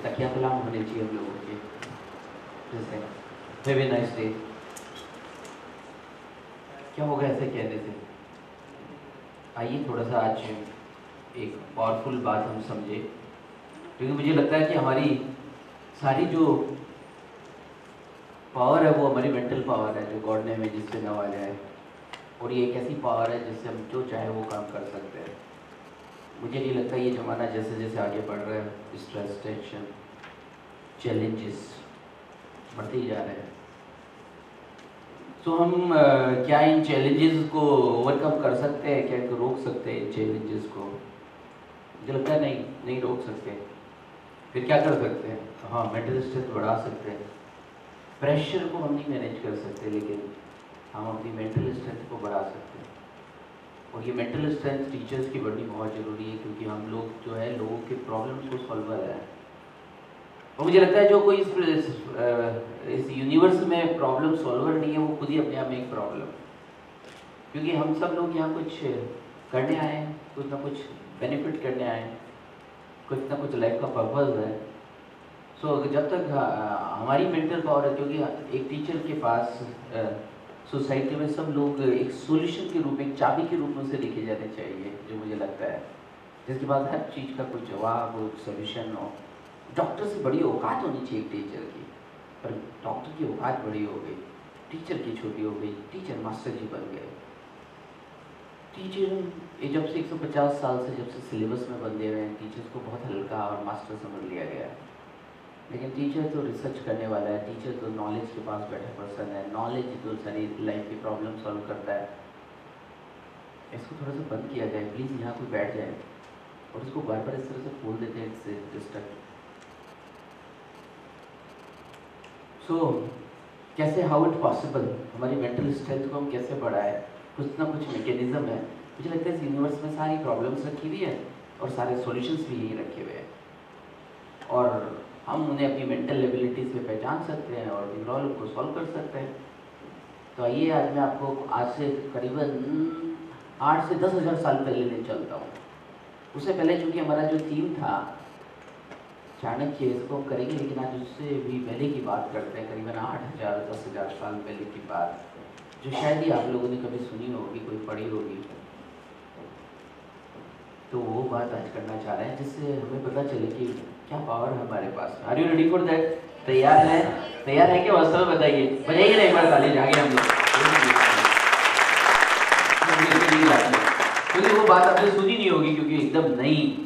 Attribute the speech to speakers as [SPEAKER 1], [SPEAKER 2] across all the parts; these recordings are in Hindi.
[SPEAKER 1] तकिया कलाम होने चाहिए हम लोगों के। जैसे हैव ए नाइस डे, क्या होगा ऐसे कहने से? आइए थोड़ा सा आज एक पावरफुल बात हम समझे, क्योंकि मुझे लगता है कि हमारी सारी जो पावर है वो हमारी मेंटल पावर है, जो गॉड ने हमें जिससे नवाजा है। और ये एक ऐसी पावर है जिससे हम जो चाहे वो काम कर सकते हैं। मुझे नहीं लगता ये ज़माना जैसे जैसे आगे बढ़ रहा है, स्ट्रेस, टेंशन, चैलेंजेस बढ़ते ही जा रहे हैं। तो हम क्या इन चैलेंजेस को ओवरकम कर सकते हैं? क्या इनको रोक सकते हैं इन चैलेंजेस को? मुझे लगता है नहीं रोक सकते। फिर क्या कर सकते हैं? हाँ, मेंटल स्ट्रेंथ बढ़ा सकते हैं। प्रेशर को हम नहीं मैनेज कर सकते, लेकिन हम अपनी मेंटल स्ट्रेंथ को बढ़ा सकते हैं। और ये मेंटल स्ट्रेंथ टीचर्स की बढ़नी बहुत ज़रूरी है, क्योंकि हम लोग जो है लोगों के प्रॉब्लम्स को सॉल्वर है। और मुझे लगता है जो कोई इस यूनिवर्स में प्रॉब्लम सॉल्वर नहीं है, वो खुद ही अपने आप में एक प्रॉब्लम। क्योंकि हम सब लोग यहाँ कुछ करने आए हैं, कुछ ना कुछ बेनिफिट करने आए हैं, कुछ ना कुछ लाइफ का पर्पज़ है। सो जब तक हमारी मेंटल पावर है, क्योंकि एक टीचर के पास सोसाइटी में सब लोग एक सॉल्यूशन के रूप में, एक चाबी के रूप में उसे लिखे जाने चाहिए, जो मुझे लगता है, जिसके बाद हर चीज़ का कोई जवाब हो, सोल्यूशन हो। डॉक्टर से बड़ी औकात होनी चाहिए एक टीचर की, पर डॉक्टर की औकात बड़ी हो गई, टीचर की छोटी हो गई। टीचर मास्टर जी बन गए। टीचर ये जब से 150 साल से जब से सिलेबस में बंधे हुए हैं, टीचर्स को बहुत हल्का और मास्टर समझ लिया गया है। लेकिन टीचर तो रिसर्च करने वाला है, टीचर तो नॉलेज के पास बैठा पर्सन है, नॉलेज तो सारी लाइफ की प्रॉब्लम सॉल्व करता है। इसको थोड़ा सा बंद किया जाए प्लीज़, यहाँ कोई बैठ जाए और इसको बार बार इस तरह से खोल देते हैं, इससे डिस्ट्रक्ट। सो कैसे, हाउ इट पॉसिबल, हमारी मेंटल स्ट्रेंथ को हम कैसे बढ़ाएं? कुछ ना कुछ मैकेनिज्म है। मुझे लगता है इस यूनिवर्स में सारी प्रॉब्लम्स रखी हुई है और सारे सॉल्यूशंस भी यही रखे हुए हैं, और हम उन्हें अपनी मेंटल एबिलिटी से पहचान सकते हैं और इन प्रॉब्लम को सॉल्व कर सकते हैं। तो आइए आज मैं आपको आज से करीबन 8 से 10 हज़ार साल पहले ले चलता हूँ। उससे पहले चूँकि हमारा जो थीम था चाणक्य, इसको हम करेंगे, लेकिन आज उससे भी पहले की बात करते हैं, करीबन 8,000 10,000 साल पहले की बात, जो शायद ही आप लोगों ने कभी सुनी होगी, कोई पढ़ी होगी। तो वो बात आज करना चाह रहे हैं, जिससे हमें पता चले कि क्या पावर है हमारे पास। Are you ready for that? तैयार है? तैयार है कि वास्तव में? बताइए, बताइए ना एक बार ताली जाके हम लोग। क्योंकि वो बात आपने सुनी नहीं होगी, क्योंकि एकदम नई,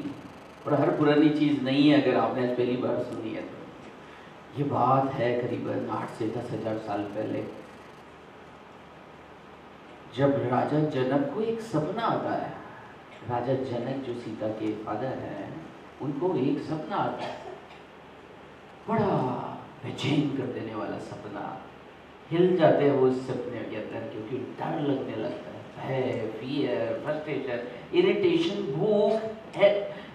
[SPEAKER 1] और हर पुरानी चीज़ नहीं है अगर आपने आज पहली बार सुनी है तो। ये बात है करीबन 8 से 10 हज़ार साल पहले, जब राजा जनक को एक सपना आता है। राजा जनक जो सीता के फादर हैं, उनको एक सपना आता है, बड़ा बेचैन कर देने वाला सपना। हिल जाते हैं वो इस सपने के अंदर, क्योंकि डर लगने लगता है, फियर, फ्रस्ट्रेशन, इरिटेशन, भूख,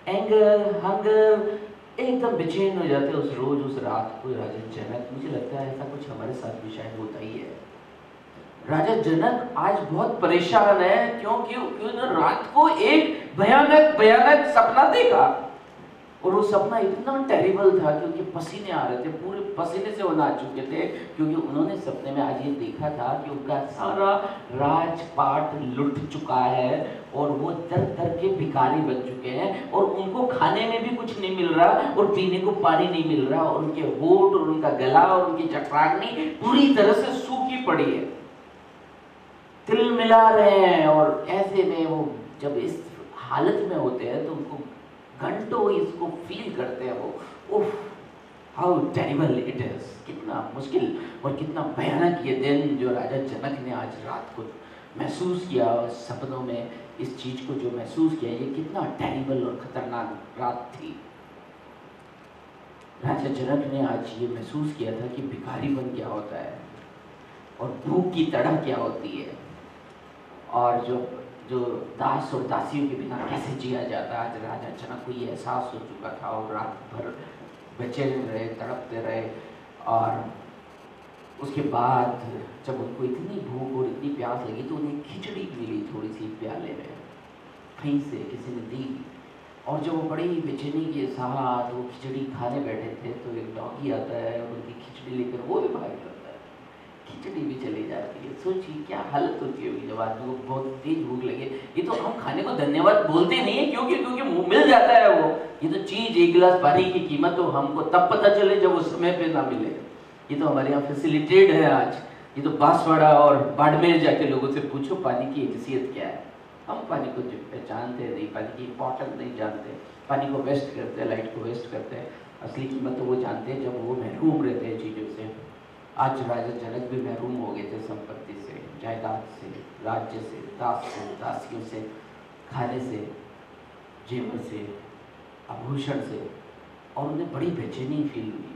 [SPEAKER 1] एंगर, हंगर, एकदम बेचैन हो जाते हैं उस रोज, उस रात को। राजा जनक, मुझे लगता है ऐसा कुछ हमारे साथ भी शायद होता ही है। राजा जनक आज बहुत परेशान है, क्योंकि उन्होंने रात को एक भयानक भयानक सपना देखा, और वो सपना इतना टेरिबल था क्योंकि पसीने आ रहे थे, पूरे पसीने से वो नाच चुके थे, क्योंकि उन्होंने सपने में आज ये देखा था कि उनका सारा राजपाट लुट चुका है और वो दर दर के भिखारी बन चुके हैं, और उनको खाने में भी कुछ नहीं मिल रहा और पीने को पानी नहीं मिल रहा, और उनके होंठ और उनका गला और उनकी चक्राग्नि पूरी तरह से सूखी पड़ी है, तिल मिला रहे हैं। और ऐसे में वो जब इस हालत में होते हैं तो उनको घंटों इसको फील करते हैं वो, उफ, हाउ टेरिबल इट इज, कितना मुश्किल और कितना भयानक ये दिन जो राजा जनक ने आज रात को महसूस किया, सपनों में इस चीज को जो महसूस किया, ये कितना टेरिबल और खतरनाक रात थी। राजा जनक ने आज ये महसूस किया था कि भिखारीपन क्या होता है और भूख की तड़प क्या होती है, और जो दास और दासियों के बिना कैसे जिया जाता है। आज राजा जनक को ये एहसास हो चुका था, और रात भर बेचैन रहे, तड़पते रहे। और उसके बाद जब उनको इतनी भूख और इतनी प्यास लगी तो उन्हें खिचड़ी मिली थोड़ी सी प्याले में, कहीं से किसी ने दी, और जब वो बड़ी बेचैनी के साथ वो खिचड़ी खाने बैठे थे तो एक डॉगी आता है और उनकी खिचड़ी लेकर वो भी भाग जाता है, खिचड़ी भी चली जाती है। सोचिए क्या हालत होती होगी जब आदमी को बहुत तेज भूख लगे। ये तो हम खाने को धन्यवाद बोलते नहीं है क्योंकि मुंह मिल जाता है वो। ये तो चीज एक गिलास पानी की कीमत तो हमको तब पता चले जब उस समय पे ना मिले। ये तो हमारे यहाँ फैसिलिटेड है आज। ये तो बांसवाड़ा और बाड़मेर जाके लोगों से पूछो पानी की हैसियत क्या है। हम पानी को पहचानते नहीं, पानी की इंपॉर्टेंस नहीं जानते, पानी को वेस्ट करते हैं, लाइट को वेस्ट करते हैं। असली कीमत तो वो जानते हैं जब वो महरूम रहते हैं चीज़ों से। आज राजा जनक भी महरूम हो गए थे संपत्ति से, जायदाद से, राज्य से, दास से, दासियों से, खाने से, जेवर से, आभूषण से, और उन्हें बड़ी बेचैनी फील हुई।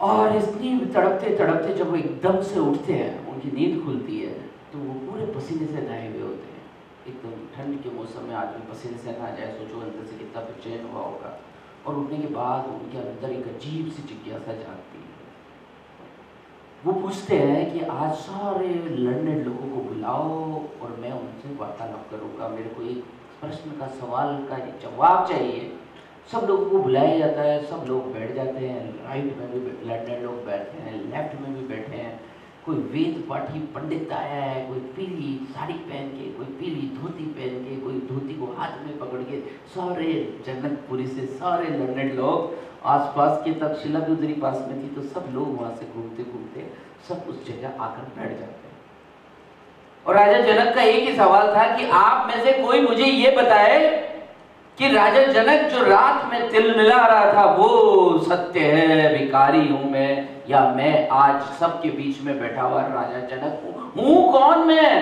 [SPEAKER 1] और इतनी तड़पते तड़पते जब वो एकदम से उठते हैं, उनकी नींद खुलती है तो वो पूरे पसीने से नहाए हुए होते हैं। एकदम ठंड के मौसम में आदमी पसीने से नहा जाए, सोचो अंदर से कितना बेचैन हुआ होगा। और उठने के बाद उनके अंदर एक अजीब सी जिज्ञासा जागती है। वो पूछते हैं कि आज सारे लर्नेड लोगों को बुलाओ और मैं उनसे वार्तालाप करूँगा, मेरे को एक प्रश्न का सवाल का जवाब चाहिए। सब लोगों को बुलाया जाता है, सब लोग बैठ जाते हैं, राइट में भी लर्नेड लोग बैठे हैं, लेफ्ट में भी बैठे हैं। कोई वेद पाठी पंडित आया है, कोई पीली साड़ी पहन के, कोई पीली धोती पहन के, कोई धोती को हाथ में पकड़ के। सारे जनकपुरी से सारे लर्नेड लोग आसपास के, तक शिलागुजरी पास में थी तो सब लोग वहां से घूमते घूमते सब उस जगह आकर बैठ जाते हैं। और राजा जनक का एक ही सवाल था कि आप में से कोई मुझे ये बताए कि राजा जनक जो रात में तिल मिला रहा था वो सत्य है, भिखारी हूं मैं, या मैं आज सबके बीच में बैठा हुआ राजा जनक हूं कौन मैं?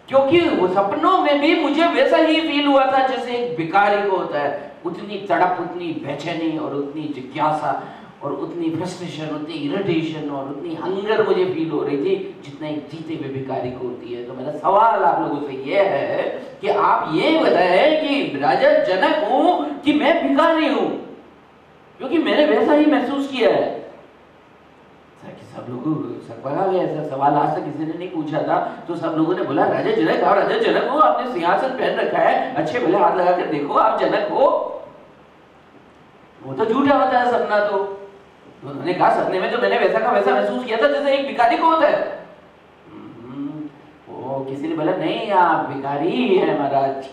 [SPEAKER 1] क्योंकि वो सपनों में भी मुझे वैसा ही फील हुआ था जैसे एक भिखारी को होता है। उतनी तड़प, उतनी बेचैनी और उतनी जिज्ञासा और उतनी फ्रस्ट्रेशन, उतनी इरिटेशन और उतनी हंगर मुझे फील हो रही थी जितना एक जीते हुए भिखारी को होती है। तो मेरा सवाल आप लोगों से ये है कि आप ये बताएं कि राजा जनक हूं कि मैं भिखारी हूं, क्योंकि मैंने वैसा ही महसूस किया है। सब लोगों सकबगा गया, ऐसा सवाल आज तक किसी ने नहीं पूछा था। तो सब लोगों ने बोला राजा जनक, आप राजा जनक हो, आपने सिंहासन पहन रखा है, अच्छे भले हाथ लगा कर देखो आप जनक हो। वो तो झूठा होता है सपना। तो उन्होंने कहा सपने में तो मैंने वैसा का वैसा महसूस किया था जैसे एक भिखारी को होता है। वो किसी ने बोला नहीं आप भिखारी ही है महाराज,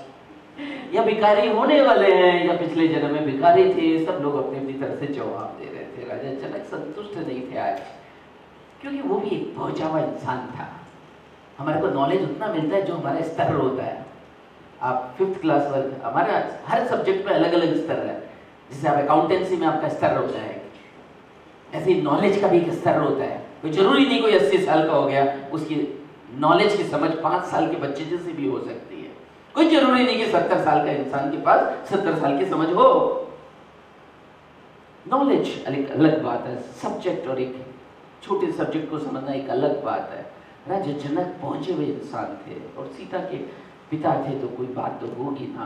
[SPEAKER 1] या भिखारी होने वाले हैं, या पिछले जन्म में भिखारी थे। सब लोग अपनी अपनी तरफ से जवाब दे रहे थे। राजा जनक संतुष्ट नहीं थे आज, क्योंकि वो भी एक पहुंचा हुआ इंसान था। हमारे को नॉलेज उतना मिलता है जो हमारा स्तर होता है। आप 5th क्लास वर्ग, हमारा हर सब्जेक्ट में अलग अलग स्तर है। जैसे आप अकाउंटेंसी में आपका स्तर होता है, ऐसे ही नॉलेज का भी एक स्तर होता है। कोई जरूरी नहीं कोई 80 साल का हो गया उसकी नॉलेज की समझ 5 साल के बच्चे जैसे भी हो सकती है। कोई जरूरी नहीं कि 70 साल का इंसान के पास 70 साल की समझ हो। नॉलेज एक अलग बात है, सब्जेक्ट और एक छोटे सब्जेक्ट को समझना एक अलग बात है। राजा जनक पहुंचे हुए इंसान थे और सीता के पिता थे तो कोई बात तो होगी ना।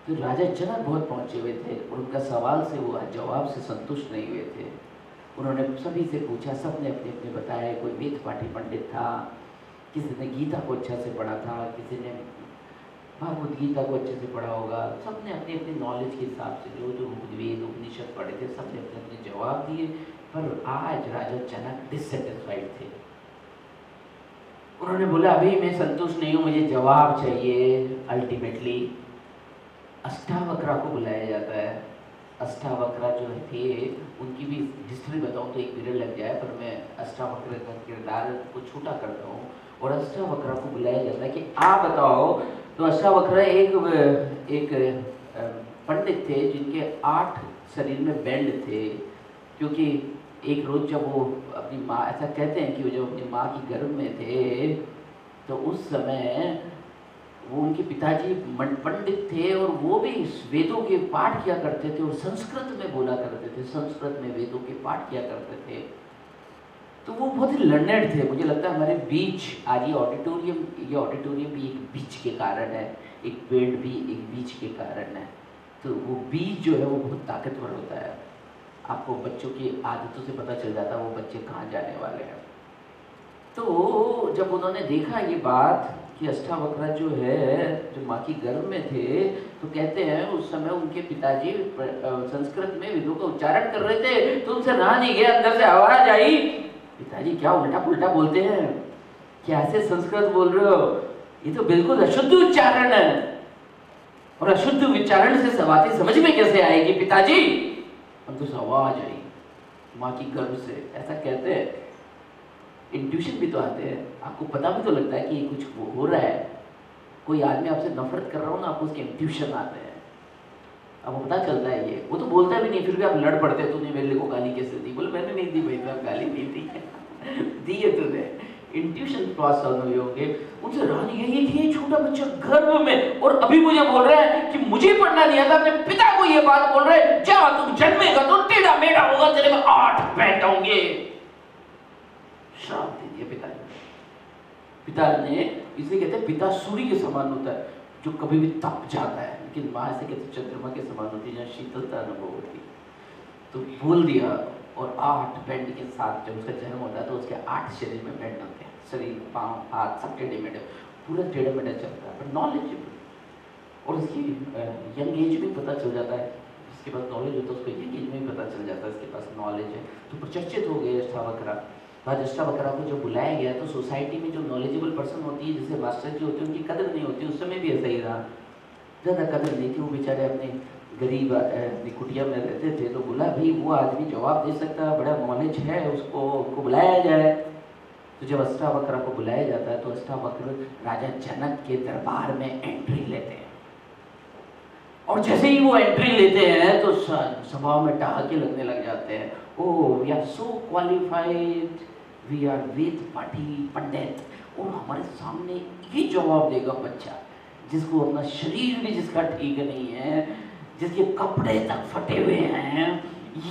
[SPEAKER 1] तो राजा जनक बहुत पहुंचे हुए थे और उनका सवाल से वो जवाब से संतुष्ट नहीं हुए थे। उन्होंने सभी से पूछा, सबने अपने अपने बताया। कोई वेद पाठी पंडित था, किसी ने गीता को अच्छा से पढ़ा था, किसी ने भागवत गीता को अच्छे से पढ़ा होगा। सबने अपनी अपनी नॉलेज के हिसाब से जो जो वेद उपनिषद पढ़े थे सबने अपने अपने जवाब दिए। पर आज राजा जनक डिससेटिस्फाइड थे। उन्होंने बोला अभी मैं संतुष्ट नहीं हूँ, मुझे जवाब चाहिए। अल्टीमेटली अष्टावक्रा को बुलाया जाता है। अष्टावक्रा जो थे उनकी भी हिस्ट्री बताऊँ तो एक पीरियड लग जाए, पर मैं अष्टावक्र का किरदार को छोटा करता हूँ। और अष्टावक्रा को बुलाया जाता है कि आप बताओ। तो अष्टावक्र एक पंडित थे जिनके 8 शरीर में बैंड थे, क्योंकि एक रोज जब वो अपनी माँ, ऐसा कहते हैं कि वो जब अपनी माँ की गर्भ में थे तो उस समय वो उनके पिताजी पंडित थे और वो भी वेदों के पाठ किया करते थे और संस्कृत में बोला करते थे, संस्कृत में वेदों के पाठ किया करते थे। तो वो बहुत ही लर्नेड थे। मुझे लगता है हमारे बीच आज ये ऑडिटोरियम भी एक बीच के कारण है, एक पेड़ भी एक बीच के कारण है। तो वो बीज जो है वो बहुत ताकतवर होता है। आपको बच्चों की आदतों से पता चल जाता है वो बच्चे कहाँ जाने वाले हैं। तो जब उन्होंने देखा ये बात कि अष्टावक्र जो है, जो माँ की गर्भ में थे, तो कहते हैं उस समय उनके पिताजी संस्कृत में वेदों का उच्चारण कर रहे थे, तो उनसे रहा नहीं गया, अंदर से आवाज आई, पिताजी क्या उल्टा पुल्टा बोलते हैं, क्या ऐसे संस्कृत बोल रहे हो, ये तो बिल्कुल अशुद्ध उच्चारण है, और अशुद्ध उच्चारण से बातें समझ में कैसे आएगी पिताजी। अंदर से आवाज आई माँ की गर्भ से, ऐसा कहते हैं। इंट्यूशन भी तो आते हैं, आपको पता भी तो लगता है कि कुछ हो रहा है, कोई आदमी आपसे नफरत कर रहा हो ना, आपको उसके इंट्यूशन आते हैं, आपको पता चलता है ये, वो तो बोलता भी नहीं, फिर भी आप लड़ पड़ते हैं, तूने मेरे को गाली कैसे दी, बोले मैंने नहीं दी भाई साहब, गाली नहीं दी दी है तूने, इंट्यूशन क्रॉस हुए होंगे। उनसे रानी है ये छोटा बच्चा गर्भ में, और अभी मुझे बोल रहा है कि मुझे पढ़ना नहीं आता, अपने पिता को ये बात बोल रहे हैं, जा तुम जन्मेगा तो टेढ़ा मेढ़ा होगा, तेरे में 8 पैंट होंगे। श्राप दे दिया पिता ने। पिता ने, इसलिए कहते हैं पिता सूर्य के समान होता है, जो कभी भी तप जाता है, लेकिन माँ से कहते चंद्रमा के समान होती है, जहाँ शीतलता अनुभव होती है। तो बोल दिया, और 8 बैंड के साथ जब उसका जन्म होता है तो उसके 8 शरीर में बैंड होते हैं, शरीर, पाँव, हाथ सब टेढ़े मेढ़े, पूरा टेढ़ा मेढ़ा चलता है, पर नॉलेजेबल, और उसकी यंग एज में पता चल जाता है, जिसके पास नॉलेज होता है उसको यंग एज में भी पता चल जाता है इसके पास नॉलेज है। तो प्रचर्चित हो गए अष्टावक्र। बाद अष्टावक्र को जब बुलाया गया तो सोसाइटी में जो नॉलेजेबल पर्सन होती है, जैसे मास्टर जी होते हैं, उनकी कदर नहीं होती, उस समय भी ऐसा ही रहा, ज़्यादा कदर नहीं थी, वो बेचारे अपने गरीब कुटिया में रहते थे। तो बोला भाई वो आदमी जवाब दे सकता है, बड़ा नॉलेज है, उसको बुलाया जाए। तो जब अष्टावक्र को बुलाया जाता है तो अष्टावक्र राजा जनक के दरबार में एंट्री लेते हैं, और जैसे ही वो एंट्री लेते हैं तो सभा में ठहाके लगने लग जाते हैं। Oh we are so qualified, we are Ved pathi pandit, और हमारे सामने ये जवाब देगा बच्चा जिसको अपना शरीर भी जिसका ठीक नहीं है, जिसके कपड़े तक फटे हुए हैं,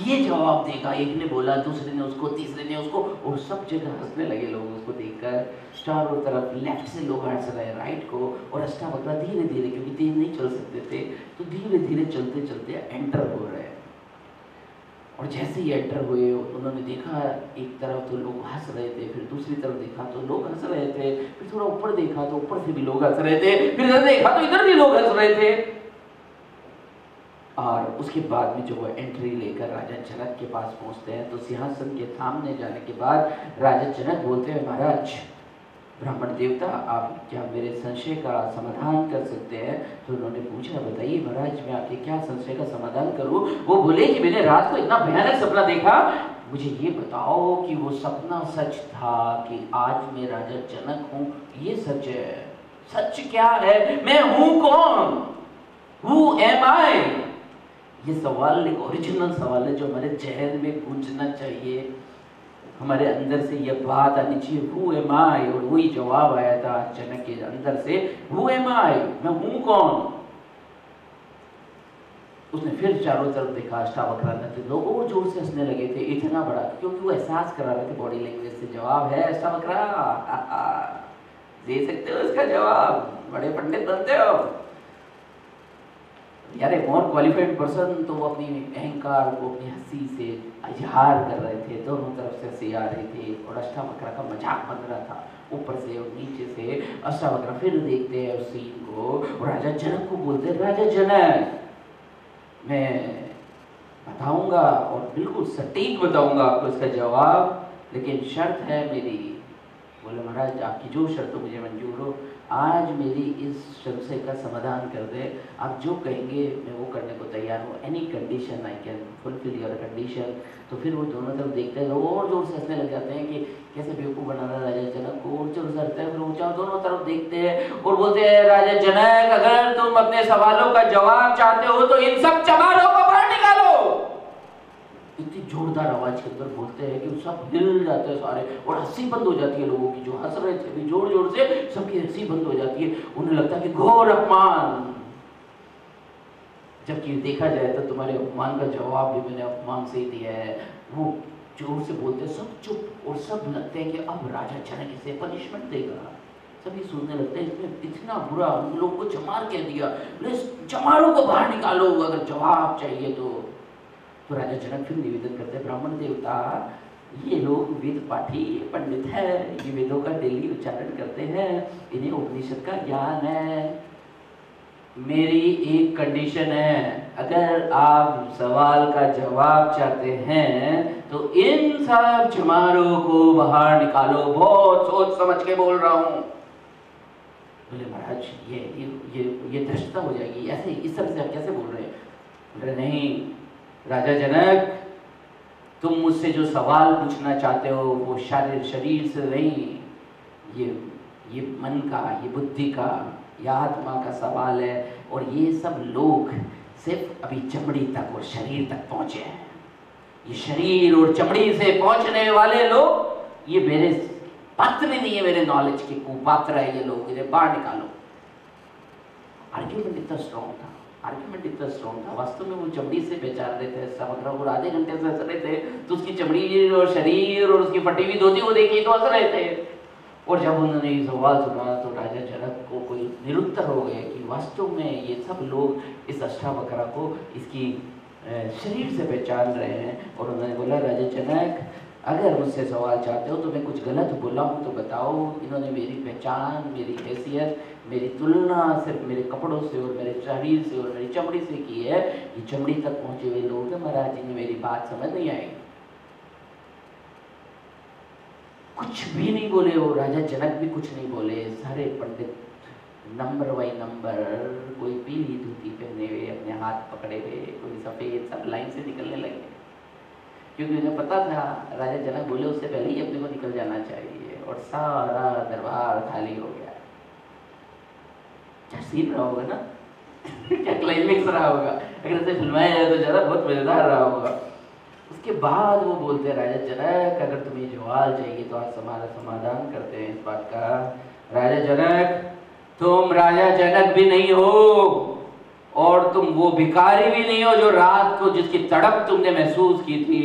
[SPEAKER 1] ये जवाब देगा। एक ने बोला, दूसरे ने उसको, तीसरे ने उसको, और सब जगह हंसने लगे लोग उसको देखकर। चारों तरफ लेफ्ट से लोग हंस रहे, राइट को, और अष्टावक्र धीरे धीरे, क्योंकि तेज नहीं चल सकते थे, तो धीरे धीरे चलते चलते एंटर हो रहे हैं। और जैसे ही एंटर हुए उन्होंने देखा, एक तरफ तो लोग हंस रहे थे, फिर दूसरी तरफ देखा तो लोग हंस रहे थे, फिर थोड़ा ऊपर देखा तो ऊपर से भी लोग हंस रहे थे, फिर इधर देखा तो इधर भी लोग हंस रहे थे। और उसके बाद में जो वो एंट्री लेकर राजा जनक के पास पहुंचते हैं, तो सिंहासन के सामने जाने के बाद राजा जनक बोलते हैं, महाराज ब्राह्मण देवता, आप क्या मेरे संशय का समाधान कर सकते हैं? तो उन्होंने पूछा, बताइए महाराज, मैं आपके क्या संशय का समाधान करूं? वो बोले कि मैंने रात को इतना भयानक सपना देखा, मुझे ये बताओ कि वो सपना सच था कि आज मैं राजा जनक हूँ, ये सच है? सच क्या है? मैं हूँ कौन? Who am I? ये सवाल एक ओरिजिनल सवाल है जो हमारे जहन में गूंजना चाहिए, हमारे अंदर से ये बात आनी चाहिए, Who am I? और वही जवाब आया था जनक के अंदर से, Who am I? मैं हूँ कौन? उसने फिर चारों तरफ देखा, अष्टावक्र ने, तो लोग और जोर से हंसने लगे थे, इतना बड़ा, क्योंकि वो एहसास करा रहे थे बॉडी लैंग्वेज से। जवाब है अष्टावक्र, दे सकते हो इसका जवाब, बड़े पंडित बनते हो यार। एक मोर क्वालिफाइड पर्सन, तो वो अपनी अहंकार को अपनी हंसी से इजहार कर रहे थे, दोनों तरफ से हंसी आ रही थी, और अष्टावक्र का मजाक बन रहा था ऊपर से और नीचे से। अष्टावक्र फिर देखते हैं उस सीन को, और राजा जनक को बोलते हैं, राजा जनक, मैं बताऊंगा और बिल्कुल सटीक बताऊंगा आपको इसका जवाब, लेकिन शर्त है मेरी। बोले महाराज आपकी जो शर्त हो मुझे मंजूर हो, आज मेरी इस संशय का समाधान कर दे, आप जो कहेंगे मैं वो करने को तैयार हूँ, any condition I can fulfil your condition. तो फिर वो दोनों तरफ देखते हैं, और जोर से हंसने लग जाते हैं कि कैसे बेवकूफ़ बना रहा राजा जनक को, और जोर से हंसते हैं। फिर ऊँचा दोनों तरफ देखते हैं और बोलते हैं, राजा जनक, अगर तुम अपने सवालों का जवाब चाहते हो तो इन सब चमारों को बाहर निकालो। इतनी जोरदार आवाज के अंदर बोलते हैं कि सब हिल जाते हैं सारे, और हंसी बंद हो जाती है लोगों की, जो हंस रहे थे जोर जोर से, सबकी हंसी बंद हो जाती है। उन्हें लगता है कि घोर अपमान, जबकि देखा जाए तो तुम्हारे अपमान का जवाब भी मैंने अपमान से ही दिया है। वो जोर से बोलते हैं, सब चुप, और सब लगते हैं कि अब राजा जनक इसे पनिशमेंट देगा। सभी सुनने लगते हैं, इसमें इतना बुरा, उन लोगों को चमार कह दिया, चमारों को बाहर निकालो अगर जवाब चाहिए तो। राजा जनक फिर निवेदन करते हैं, ब्राह्मण देवता, ये लोग वेद पाठी पंडित है, ये वेदों का डेली उच्चारण करते हैं, इन्हें उपनिषद का ज्ञान है। मेरी एक कंडीशन है, अगर आप सवाल का जवाब चाहते हैं तो इन सब चमारों को बाहर निकालो। बहुत सोच समझ के बोल रहा हूं। बोले महाराज ये धृष्टता हो जाएगी, ऐसे इस तरह से आप कैसे बोल रहे हैं? बोले नहीं राजा जनक, तुम मुझसे जो सवाल पूछना चाहते हो वो शरीर से नहीं, ये मन का, ये बुद्धि का, ये आत्मा का सवाल है। और ये सब लोग सिर्फ अभी चमड़ी तक और शरीर तक पहुंचे हैं। ये शरीर और चमड़ी से पहुंचने वाले लोग, ये मेरे पात्र नहीं है, मेरे नॉलेज के कुपात्र है ये लोग, इन्हें बाहर निकालो। आर्ग्यूमेंट इतना स्ट्रॉन्ग था, वास्तव में वो चमड़ी से पहचान रहे थे समग्र, और आधे घंटे से हंस रहे थे तो उसकी चमड़ी और शरीर और उसकी फटी हुई धोती को देखी तो हंस रहे थे। और जब उन्होंने ये सवाल सुना तो राजा जनक को कोई निरुत्तर हो गए कि वास्तव में ये सब लोग इस अष्टावक्र को इसकी शरीर से पहचान रहे हैं। और उन्होंने बोला राजा जनक, अगर मुझसे सवाल चाहते हो तो मैं कुछ गलत बोला हूँ तो बताओ। इन्होंने मेरी पहचान, मेरी हैसियत, मेरी तुलना सिर्फ मेरे कपड़ों से और मेरे शरीर से और मेरी चमड़ी से की है। ये चमड़ी तक पहुंचे हुए लोग हैं महाराज, जी ने मेरी बात समझ नहीं आई। कुछ भी नहीं बोले वो राजा जनक भी कुछ नहीं बोले। सारे पंडित नंबर बाई नंबर, कोई पीली धोती पहने हुए, अपने हाथ पकड़े हुए, कोई सफेद, सब लाइन से निकलने लगे, क्योंकि उन्हें पता था राजा जनक बोले उससे पहले ही अपने को निकल जाना चाहिए। और सारा दरबार खाली हो गया। क्या सीन रहा होगा ना क्या क्लाइमेक्स रहा होगा, अगर इसे फिल्माया जाए तो ज्यादा बहुत मजेदार रहा होगा। उसके बाद वो बोलते हैं राजा जनक, अगर तुम्हें सवाल चाहिए तो आज हमारा समाधान करते हैं इस बात का। राजा जनक, तुम राजा जनक भी नहीं हो और तुम वो भिखारी भी नहीं हो जो रात को जिसकी तड़प तुमने महसूस की थी।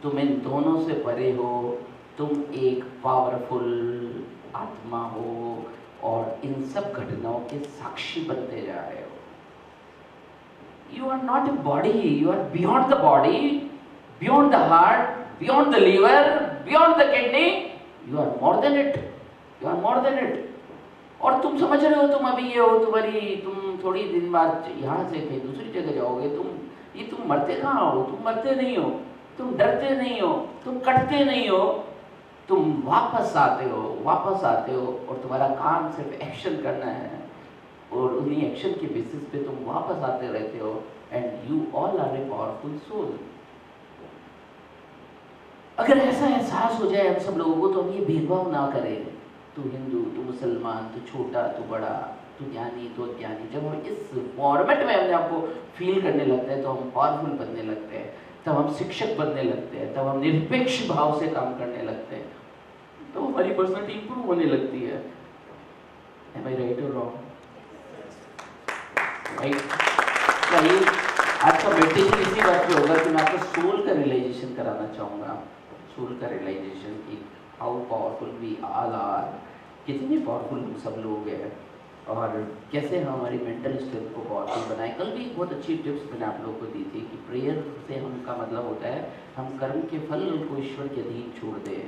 [SPEAKER 1] तुम इन दोनों से परे हो। तुम एक पावरफुल आत्मा हो और इन सब घटनाओं के साक्षी बनते जा रहे हो। You are not a body, you are beyond the body, beyond the heart, beyond the liver, beyond the kidney. You are more than it. You are more than it. और तुम समझ रहे हो तुम अभी ये हो, तुम थोड़ी दिन बाद यहाँ से कहीं दूसरी जगह जाओगे। तुम मरते कहाँ हो? तुम मरते नहीं हो, तुम डरते नहीं हो, तुम कटते नहीं हो, तुम वापस आते हो और तुम्हारा काम सिर्फ एक्शन करना है और उन्हीं एक्शन के बेसिस पे तुम वापस आते रहते हो। And you all are a powerful soul. अगर ऐसा एहसास हो जाए हम सब लोगों को तो हम ये भेदभाव ना करें, तू हिंदू, तू मुसलमान, तू छोटा, तू बड़ा, तू ज्ञानी, तू अज्ञानी। जब हम इस फॉर्मेट में अपने आपको फील करने लगते हैं तो हम पावरफुल बनने लगते हैं, तब हम शिक्षक बनने लगते हैं, तब हम निरपेक्ष भाव से काम करने लगते हैं, तो हमारी पर्सनैलिटी इंप्रूव होने लगती है। Am I right or wrong? आज का मेडिटेशन इसी बात पे होगा कि मैं आपको सोल का रियलाइजेशन कराना चाहूँगा। सोल का रियलाइजेशन की how powerful we all are, कितने पावरफुल हम सब लोग हैं और कैसे हम हमारी मेंटल स्ट्रेंथ को पावरफुल बनाएं। कल भी बहुत अच्छी टिप्स मैंने आप लोगों को दी थी कि प्रेयर से हम का मतलब होता है हम कर्म के फल को ईश्वर के अधीन छोड़ दें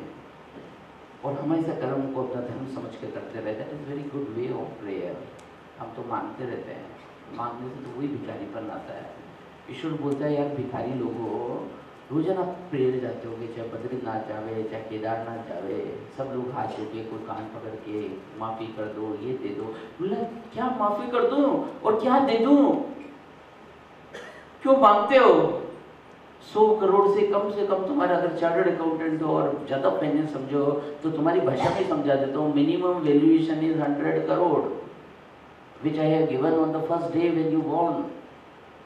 [SPEAKER 1] और हमेशा कर्म को अपना धर्म समझ के करते रहते हैं। It's very good way of prayer. हम तो मांगते रहते हैं, मांगने से तो वही भिखारीपन आता है। ईश्वर बोलता है यार भिखारी लोगों, रोजाना प्रेयर जाते होगे, चाहे बद्रीनाथ जावे, चाहे केदारनाथ जावे, सब लोग हाथ जोड़ के कोई कान पकड़ के माफ़ी कर दो, ये दे दो। बोला क्या माफ़ी कर दूं और क्या दे दूं? क्यों मांगते हो? 100 करोड़ से कम तुम्हारा अगर चार्टर्ड अकाउंटेंट हो और ज़्यादा फाइनेंस समझो तो तुम्हारी भाषा में समझा देता हूँ। Minimum valuation is 100 crore which I have given on the first day when you born,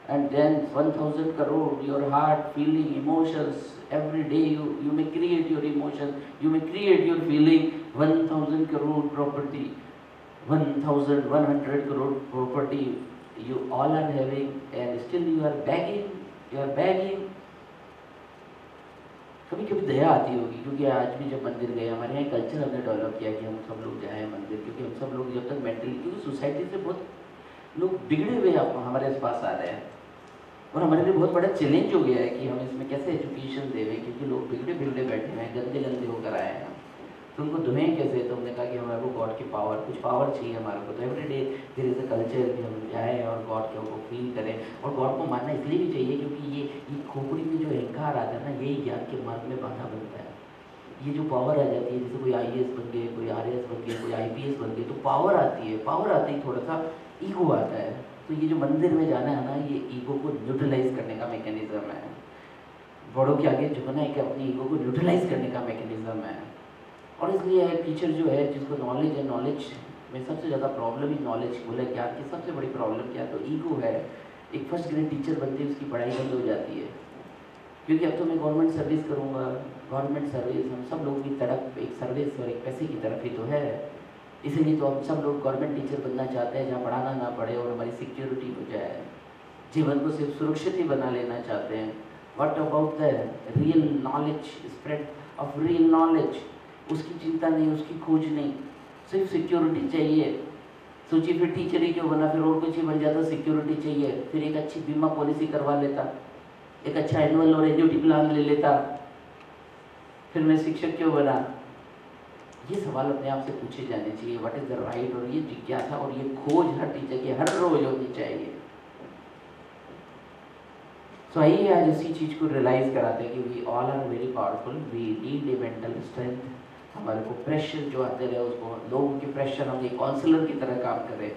[SPEAKER 1] and then 1000 crore your heart, feeling, emotions. Every day you may create your emotion, you may create your feeling. 1000 crore property, 1100 crore property you all are having, and still you are begging. कभी कभी दया आती होगी क्योंकि आज भी जब मंदिर गए, हमारे यहाँ कल्चर हमने डेवलप किया कि हम सब लोग जाएं मंदिर, क्योंकि हम सब लोग जब तक मेंटली, क्योंकि सोसाइटी से बहुत लोग बिगड़े हुए हमारे पास आ रहे हैं और हमारे लिए बहुत बड़ा चैलेंज हो गया है कि हम इसमें कैसे एजुकेशन देवें, क्योंकि लोग बिगड़े बिगड़े बैठे हुए हैं, गंदे गंदे होकर आए हैं, तो उनको धुएं कैसे। तो हमने कहा कि हमारे को गॉड की पावर, कुछ पावर चाहिए हमारे को। तो every day there is a culture कि हम जाएँ और गॉड के को फील करें। और गॉड को मानना इसलिए भी चाहिए क्योंकि ये खोपड़ी में जो अहंकार आता है ना, यही ज्ञान के मार्ग में बाधा बनता है। ये जो पावर आ जाती है, जैसे कोई IAS बन गए, कोई RAS बन गए, कोई IPS बन गए, तो पावर आती है, पावर आते ही थोड़ा सा ईगो आता है। तो ये जो मंदिर में जाना है ना, ये ईगो को न्यूट्रलाइज करने का मैकेनिज्म है। बड़ों के आगे झुकना एक अपनी ईगो को न्यूट्रलाइज करने का मैकेनिज्म है। और इसलिए टीचर जो है, जिसको नॉलेज है, नॉलेज में सबसे ज़्यादा प्रॉब्लम ही नॉलेज बोले, ज्ञान की सबसे बड़ी प्रॉब्लम क्या है, तो ईगो है। एक फर्स्ट ग्रेड टीचर बनते ही उसकी पढ़ाई बंद हो जाती है, क्योंकि अब तो मैं गवर्नमेंट सर्विस करूँगा। गवर्नमेंट सर्विस हम सब लोगों की तड़प एक सर्विस और एक पैसे की तरफ ही तो है। इसीलिए तो हम सब लोग गवर्नमेंट टीचर बनना चाहते हैं, जहाँ पढ़ाना ना पड़े और हमारी सिक्योरिटी हो जाए, जीवन को सिर्फ सुरक्षित ही बना लेना चाहते हैं। What about the real knowledge, spread of real knowledge, उसकी चिंता नहीं, उसकी खोज नहीं, सिर्फ सिक्योरिटी चाहिए। सोचिए फिर टीचर ही क्यों बना, फिर और कुछ ही बन जाता, सिक्योरिटी चाहिए। फिर एक अच्छी बीमा पॉलिसी करवा लेता, एक अच्छा एनुअल और एन्युटी प्लान ले लेता, फिर मैं शिक्षक क्यों बना। ये सवाल अपने आप से पूछे जाने चाहिए, व्हाट इज द राइट। और ये जिज्ञासा और ये खोज हर टीचर की हर रोज होनी चाहिए। तो आइए आज इसी चीज को रियलाइज कराते हैं कि we all are very powerful, we need a mental strength. हमारे को प्रेशर जो आते रहे, उसको लोगों के प्रेशर हम एक काउंसलर की तरह काम करें।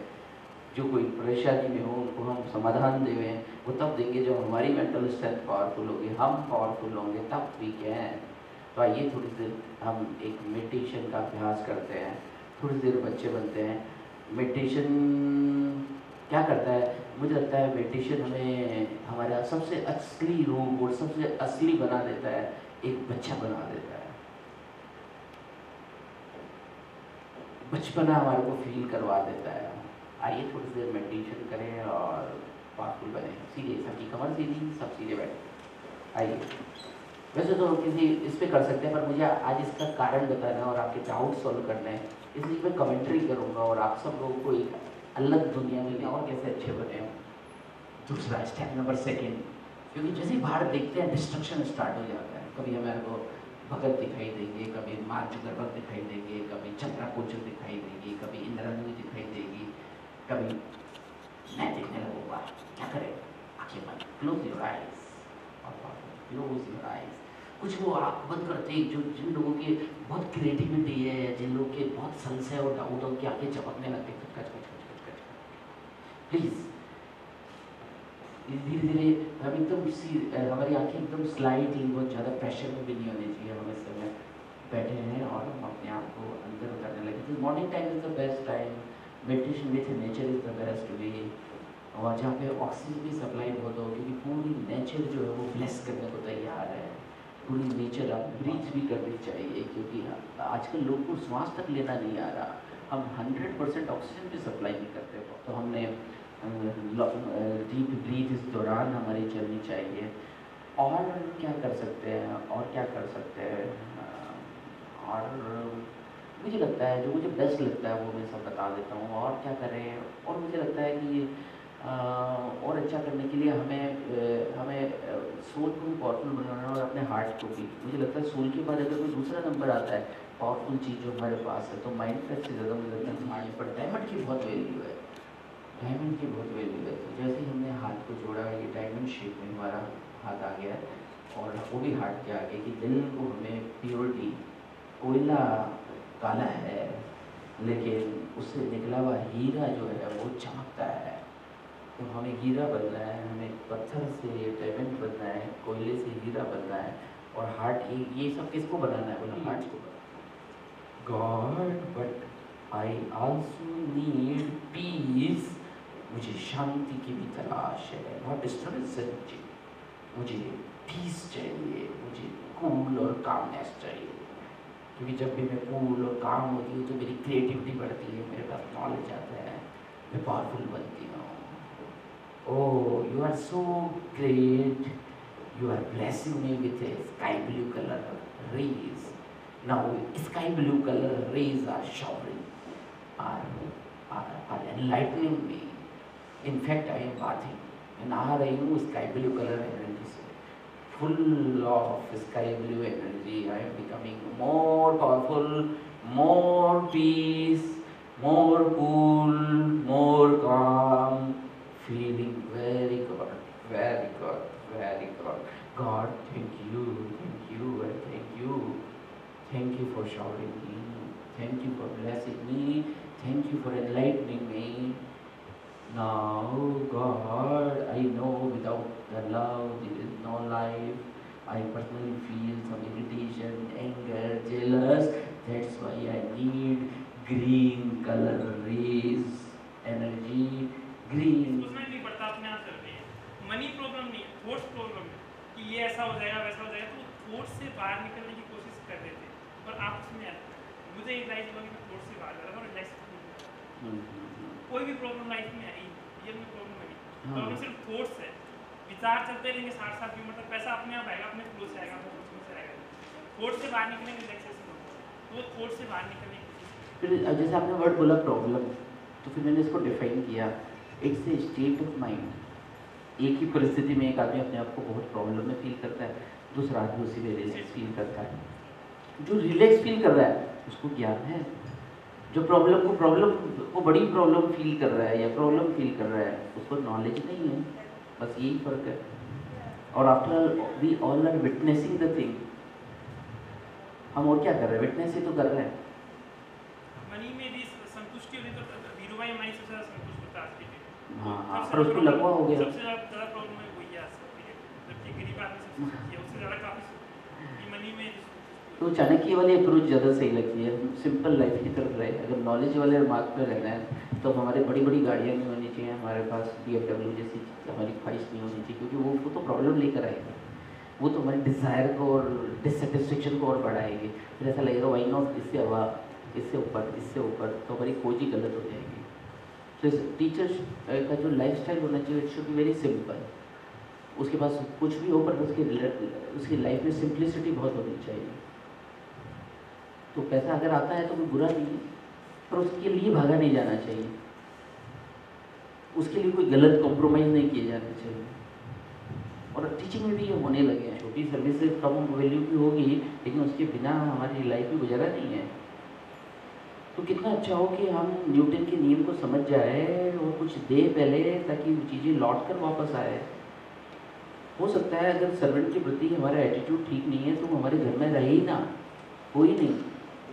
[SPEAKER 1] जो कोई परेशानी में हो उनको हम समाधान देवें, वो तब देंगे जब हमारी मेंटल स्ट्रेंथ पावरफुल होगी, हम पावरफुल होंगे, तब वी कैन। तो आइए थोड़ी देर हम एक मेडिटेशन का अभ्यास करते हैं, थोड़ी देर बच्चे बनते हैं। मेडिटेशन क्या करता है, मुझे लगता है मेडिटेशन हमें हमारा सबसे असली रूप और सबसे असली बना देता है, एक बच्चा बना देता है। बचपना हमारे को फील करवा देता है। आइए थोड़ी देर मेडिटेशन करें और पावरफुल बने। सीधे, सबकी कमर सीधी, सब सीधे बैठे। आइए, वैसे तो किसी इस पे कर सकते हैं, पर मुझे आज इसका कारण बताना है और आपके डाउट सॉल्व करना है, इसलिए मैं कमेंट्री करूँगा और आप सब लोगों को एक अलग दुनिया में और कैसे अच्छे बने हो। दूसरा स्टेप नंबर सेकेंड, क्योंकि जैसे ही बाहर देखते हैं डिस्ट्रक्शन स्टार्ट हो जाता है। कभी हमारे को भगत दिखाई देंगे, कभी मार्चगर्भक दिखाई देंगे, कभी चंद्राकोचर दिखाई देगी, कभी इंद्राणी दिखाई देगी, कभी मैं देखने लगूंगा। क्या करें, आंखें बंद, close your eyes, close your eyes. कुछ वो आँख बंद करते हैं, जो जिन लोगों की बहुत क्रिएटिविटी है, जिन लोगों के बहुत संशय और डाउट हो, उनकी आंखें चपकने लगती है, कच कच कच कच कच। प्लीज धीरे धीरे हम एकदम हमारी आंखें एकदम स्लाइडली, बहुत ज़्यादा प्रेशर में भी नहीं होनी चाहिए। हम इस समय बैठे हैं और हम अपने आप को अंदर उतारने लगे। तो morning time is the best time, meditation with nature is the best way. और जहाँ पे ऑक्सीजन की सप्लाई बहुत हो, क्योंकि पूरी नेचर जो है वो ब्लेस करने को तैयार है। पूरी नेचर आप ब्रीथ भी करनी चाहिए, क्योंकि आजकल लोग को श्वास तक लेना नहीं आ रहा। हम 100% ऑक्सीजन भी सप्लाई नहीं करते। तो हमने डीप ब्रीथ इस दौरान हमारी चलनी चाहिए। और क्या कर सकते हैं, और क्या कर सकते हैं, और मुझे लगता है जो मुझे बेस्ट लगता है वो मैं सब बता देता हूँ। और क्या करें, और मुझे लगता है कि और अच्छा करने के लिए हमें सोल को भी पावरफुल बनाना है और अपने हार्ट को भी। मुझे लगता है सोल के बाद अगर कोई दूसरा नंबर आता है पावरफुल चीज़ जो हमारे पास है, तो माइंड फ्रेश से ज़्यादा मुझे लगता है हार्ट पर। डायमंड की बहुत वैल्यू है, डायमंड की बहुत वैल्यू है। तो जैसे ही हमने हाथ को जोड़ा है, ये डायमंड शेप में हमारा हाथ आ गया है, और वो भी हाथ के आगे कि दिल को हमें प्योरिटी, कोयला काला है लेकिन उससे निकला हुआ हीरा जो है वो चमकता है। तो हमें हीरा बनना है, हमें पत्थर से डायमंड बनना है, कोयले से हीरा बनना है। और हार्ट, ये सब किसको बनाना है, बोला हार्ट को। God but I also need piece, मुझे शांति की भी तलाश है, बहुत डिस्टर्बेंस है मुझे पीस चाहिए, मुझे कूल और कामनेस चाहिए। क्योंकि जब भी मैं कूल और काम होती हूँ तो मेरी क्रिएटिविटी बढ़ती है, मेरे पास नॉलेज आता है, मैं पावरफुल बनती हूँ। Oh you are so great, you are blessing me with a sky blue colour rays. Now sky blue colour rays are showering, are enlightening me. In fact, I am bathing मैं नहा रही हूँ स्काई ब्लू कलर एनर्जी से, full of sky blue energy. I am becoming more powerful, more peace, more cool, more calm, feeling very good, very good, very good. God, thank you, and thank you. Thank you for showering me. Thank you for blessing me. Thank you for enlightening me. Now, God, I know without the love there is no life. I personally feel some irritation, anger, jealous. That's why I need green color rays, energy, green.
[SPEAKER 2] उसमें नहीं पड़ता, अपने आप चल रही है। मनी प्रॉब्लम नहीं है, थॉट्स प्रॉब्लम है कि ये ऐसा हो जाएगा वैसा हो जाएगा, तो थॉट्स से बाहर निकलने की कोशिश कर देते हैं, पर आप उसमें मुझे एक लाइफ हुआ कि मैं थॉट्स से बाहर जा रहा था और रिलैक्स कोई भी प्रॉब्लम लाइफ में आई, ये में प्रॉब्लम नहीं, प्रॉब्लम सिर्फ थॉट्स है। विचार चलते रहेंगे 60 की उम्र तक, पैसा अपने आप आएगा, अपने फ्लो से आएगा, अपने सोचने से आएगा। थॉट्स से बाहर निकलेंगे रिलैक्सेशन होगा, तो थॉट्स से बाहर निकलने की कोशिश।
[SPEAKER 1] फिर जैसे आपने वर्ड बोला प्रॉब्लम, तो फिर मैंने इसको डिफाइन किया, it's a state of mind. एक ही परिस्थिति में एक आदमी अपने आप को बहुत प्रॉब्लम में फील करता है, दूसरा आदमी उसी में रिलैक्स फील करता है। जो रिलैक्स फील कर रहा है उसको ज्ञान है, जो प्रॉब्लम को बड़ी प्रॉब्लम फील कर रहा है या प्रॉब्लम फील कर रहा है उसको नॉलेज नहीं है, बस यही फर्क है। और after we all are witnessing the thing, हम और क्या कर रहे हैं, विटनेस ही तो कर रहे हैं।
[SPEAKER 2] मनी में भी संतुष्टि होती तो धीरूभाई हमारी सबसे ज़्यादा संतुष्ट होता है।
[SPEAKER 1] हाँ, पर उसको लगवा हो गया।
[SPEAKER 2] सबसे ज़्यादा प्रॉब्लम है वही है, जबकि गरीब आदमी सबसे उससे ज़्यादा काफ़ी मनी में।
[SPEAKER 1] तो चाणक्य वाली अप्रोच ज़्यादा सही लगती है, सिंपल लाइफ की तरफ रहे। अगर नॉलेज वाले मार्ग में रहना है तो हमारे बड़ी बड़ी गाड़ियाँ नहीं होनी चाहिए, हमारे पास BMW जैसी हमारी ख्वाहिश नहीं होनी चाहिए, क्योंकि वो तो प्रॉब्लम लेकर आएगी, वो तो हमारी डिज़ायर को और डिससेटिस्फेक्शन को और बढ़ाएगी। फिर ऐसा लगेगा वाई नॉट, इससे हवा, इससे ऊपर, तो हमारी खोज ही गलत हो जाएगी। तो टीचर का जो लाइफस्टाइल होना चाहिए, it should be very simple. उसके पास कुछ भी हो पर उसकी लाइफ में सिंप्लिसिटी बहुत होनी चाहिए। तो पैसा अगर आता है तो कोई बुरा नहीं है, पर उसके लिए भागा नहीं जाना चाहिए, उसके लिए कोई गलत कॉम्प्रोमाइज़ नहीं किए जाना चाहिए। और टीचिंग में भी ये होने लगे हैं, छोटी सर्विसेज कम वैल्यू की होगी लेकिन उसके बिना हमारी लाइफ में गुजारा नहीं है। तो कितना अच्छा हो कि हम न्यूटन के नियम को समझ जाए और कुछ दे पहले, ताकि वो चीज़ें लौट कर वापस आए। हो सकता है अगर सर्वेंट के प्रति हमारा एटीट्यूड ठीक नहीं है तो हमारे घर में रहे ही ना, कोई नहीं।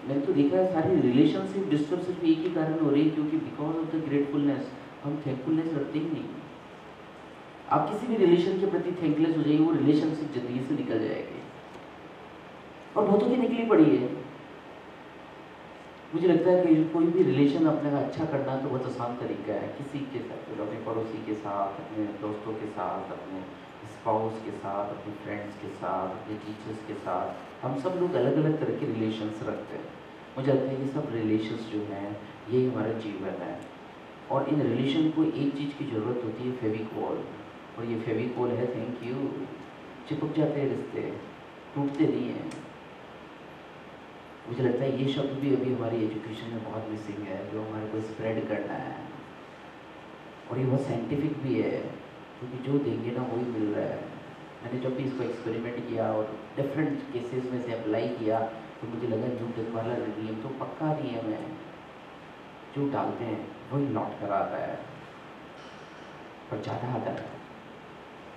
[SPEAKER 1] मैंने तो देखा है सारी रिलेशनशिप डिस्टर्ब सिर्फ एक ही कारण हो रही है, क्योंकि बिकॉज ऑफ द ग्रेटफुलनेस हम थैंकफुलनेस रखते ही नहीं। आप किसी भी रिलेशन के प्रति थैंकलेस हो जाइए, वो रिलेशनशिप जिंदगी से निकल जाएगी, और बहुतों की निकली पड़ी है। मुझे लगता है कि कोई भी रिलेशन अपने का अच्छा करना तो बहुत आसान तरीका है, किसी के साथ, अपने पड़ोसी के साथ, अपने दोस्तों के साथ, अपने स्पाउस के साथ, अपने फ्रेंड्स के साथ, अपने टीचर्स के साथ। हम सब लोग अलग अलग तरह के रिलेशंस रखते हैं। मुझे लगता है कि सब रिलेशंस जो हैं यही हमारा जीवन है, और इन रिलेशन को एक चीज़ की ज़रूरत होती है, फेविकॉल। और ये फेविकॉल है थैंक यू। चिपक जाते हैं रिश्ते, टूटते नहीं हैं। मुझे लगता है ये शब्द भी अभी हमारी एजुकेशन में बहुत मिसिंग है, जो हमारे को स्प्रेड करना है। और ये बहुत साइंटिफिक भी है, क्योंकि जो देंगे ना वही मिल रहा है। मैंने जब भी इसको एक्सपेरिमेंट किया और डिफरेंट केसेस में से अप्लाई किया तो मुझे लगा न्यूटन वाला नियम तो पक्का नियम है, जो डालते हैं वही लौट कर आता है, पर ज़्यादा आता है।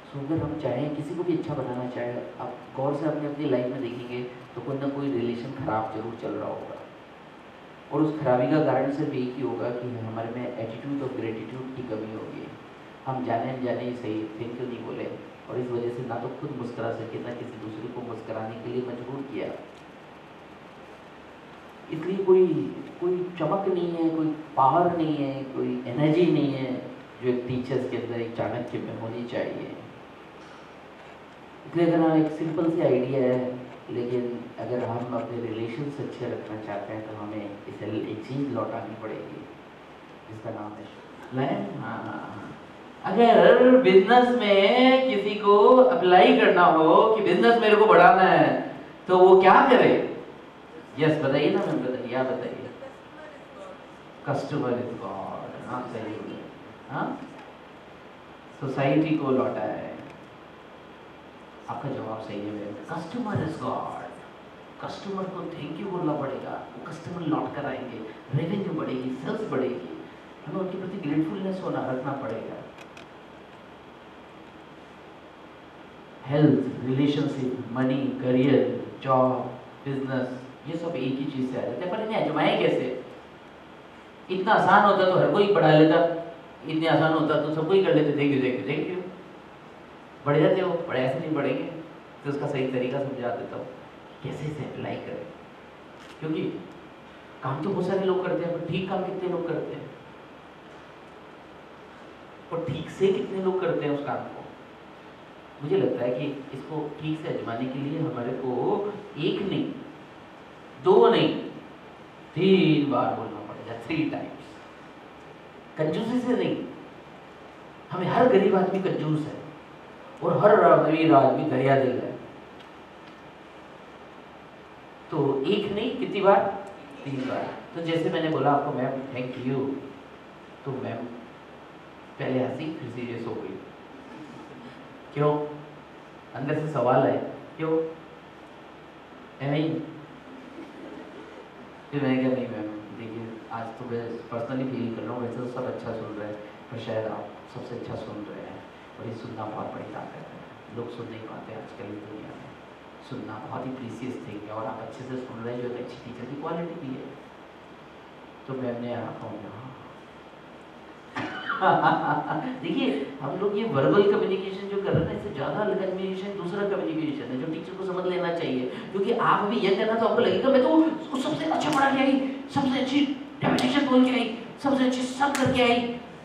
[SPEAKER 1] सो अगर हम चाहें किसी को भी अच्छा बनाना चाहे, आप गौर से अपनी लाइफ में देखेंगे तो कोई ना कोई रिलेशन खराब जरूर चल रहा होगा, और उस खराबी का कारण सिर्फ एक ही होगा कि हमारे में एटीट्यूड और ग्रेटिट्यूड की कमी होगी। हम जाने ही सही थैंक यू नहीं बोले, और इस वजह से ना तो खुद मुस्कुरा सके ना किसी दूसरे को मुस्कुराने के लिए मजबूर किया। इसलिए कोई चमक नहीं है, कोई पावर नहीं है, कोई एनर्जी नहीं है जो एक टीचर्स के अंदर, एक चाणक्य में होनी चाहिए। इसलिए अगर एक सिंपल सी आइडिया है, लेकिन अगर हम अपने रिलेशंस अच्छे रखना चाहते हैं तो हमें इसे एक चीज़ लौटानी पड़ेगी, जिसका नाम है लाइन। हाँ, अगर बिजनेस में किसी को अप्लाई करना हो कि बिजनेस मेरे को बढ़ाना है तो वो क्या करे? यस बताइए ना मैम, बताइए, आप बताइए। Customer is God. हाँ सही बोले। हाँ सोसाइटी को लौटा है। आपका जवाब सही है मेरे। Customer is God. कस्टमर को थैंक यू बोलना पड़ेगा, वो कस्टमर लौट कर आएंगे, रेवेन्यू बढ़ेगी, सेल्स बढ़ेगी, हमें उनके प्रति ग्रेटफुलनेस होना रखना पड़ेगा। Health, relationship, money, career, job, business, ये सब एक ही चीज से आ जाते हैं, पर इन्हें आजमाएं कैसे? इतना आसान होता तो हर कोई पढ़ा लेता, इतने आसान होता तो सब कोई कर लेते। Thank you thank you thank you, बढ़ जाते हो। पढ़े ऐसे नहीं पढ़ेंगे तो उसका सही तरीका समझा देता हूँ कैसे इसे अप्लाई करें, क्योंकि काम तो बहुत सारे लोग करते हैं, पर ठीक काम कितने लोग करते हैं, और ठीक से कितने लोग करते हैं उस काम को। मुझे लगता है कि इसको ठीक से आजमाने के लिए हमारे को एक नहीं, दो नहीं, 3 बार बोलना पड़ेगा, 3 टाइम्स। कंजूसी से नहीं, हमें हर गरीब आदमी कंजूस है और हर अमीर आदमी दरिया दिल है। तो एक नहीं, कितनी बार? 3 बार। तो जैसे मैंने बोला आपको मैम थैंक यू, तो मैम पहले हंसी फिर सीरियस हो गई। क्यों? अंदर से सवाल है, क्यों? नहीं, फिर मैंने कहा नहीं मैम देखिए आज तो मैं पर्सनली फील कर रहा हूँ, वैसे तो सब अच्छा सुन रहे हैं, पर शायद आप सबसे अच्छा सुन रहे हैं, और ये सुनना बहुत बड़ी ताकत है। लोग सुन नहीं पाते आजकल की दुनिया में। सुनना बहुत ही प्रीसियस थिंग है, और आप अच्छे से सुन रहे हैं, जो एक अच्छी टीचर की क्वालिटी भी है। तो मैम ने आँखों में देखिए हम लोग ये वर्बल कम्युनिकेशन जो कर रहे हैं ना, इससे ज़्यादा कम्युनिकेशन दूसरा कम्युनिकेशन है जो टीचर को समझ लेना चाहिए, क्योंकि आप अभी ये करना तो आपको लगेगा मैं तो सबसे अच्छा पढ़ा के आई, सबसे अच्छी डेफिनेशन बोल के आई, सबसे अच्छी सब करके आई,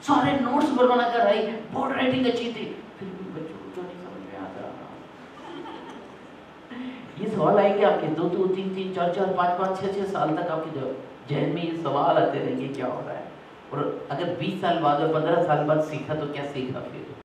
[SPEAKER 1] सारे नोट्स बनवा कर आई, बोर्ड राइटिंग अच्छी थी, फिर भी बच्चों को तो नहीं समझ में आता। ये सवाल आएंगे आपके 2 3 3 4 4 5 5 6 6 साल तक आपके जहन में ये सवाल आते रहेंगे क्या हो रहा है। और अगर 20 साल बाद और 15 साल बाद सीखा तो क्या सीखा फिर?